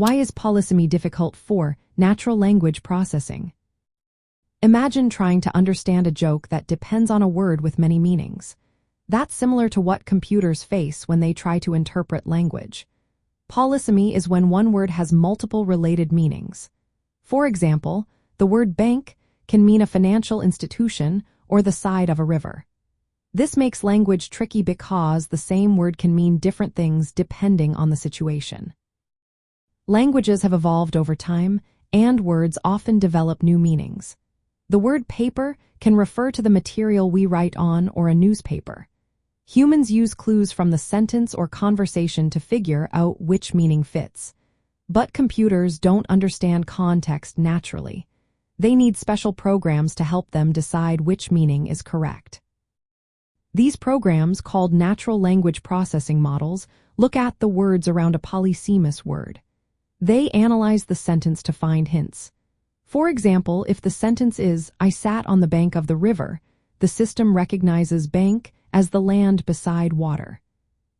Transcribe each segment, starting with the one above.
Why is polysemy difficult for natural language processing? Imagine trying to understand a joke that depends on a word with many meanings. That's similar to what computers face when they try to interpret language. Polysemy is when one word has multiple related meanings. For example, the word bank can mean a financial institution or the side of a river. This makes language tricky because the same word can mean different things depending on the situation. Languages have evolved over time, and words often develop new meanings. The word paper can refer to the material we write on or a newspaper. Humans use clues from the sentence or conversation to figure out which meaning fits. But computers don't understand context naturally. They need special programs to help them decide which meaning is correct. These programs, called natural language processing models, look at the words around a polysemous word. They analyze the sentence to find hints. For example, if the sentence is, "I sat on the bank of the river," the system recognizes bank as the land beside water.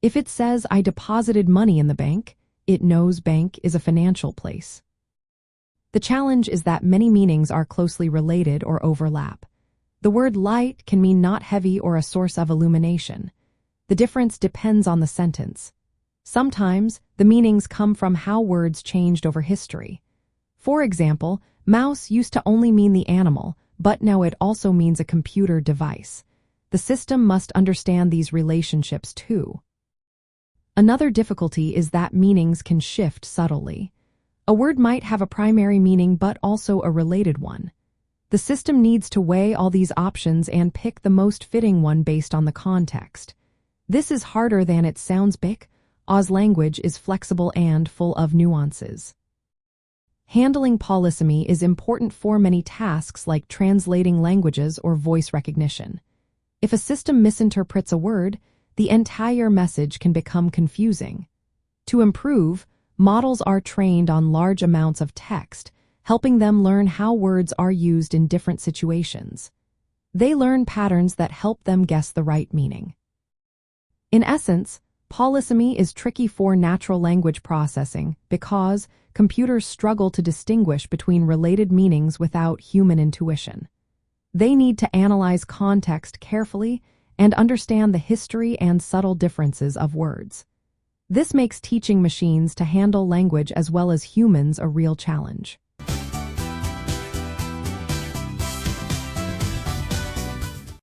If it says, "I deposited money in the bank," it knows bank is a financial place. The challenge is that many meanings are closely related or overlap. The word light can mean not heavy or a source of illumination. The difference depends on the sentence. Sometimes, the meanings come from how words changed over history. For example, mouse used to only mean the animal, but now it also means a computer device. The system must understand these relationships too. Another difficulty is that meanings can shift subtly. A word might have a primary meaning but also a related one. The system needs to weigh all these options and pick the most fitting one based on the context. This is harder than it sounds. Oz language is flexible and full of nuances. Handling polysemy is important for many tasks like translating languages or voice recognition. If a system misinterprets a word, the entire message can become confusing. To improve, models are trained on large amounts of text, helping them learn how words are used in different situations. They learn patterns that help them guess the right meaning. In essence, polysemy is tricky for natural language processing because computers struggle to distinguish between related meanings without human intuition. They need to analyze context carefully and understand the history and subtle differences of words. This makes teaching machines to handle language as well as humans a real challenge.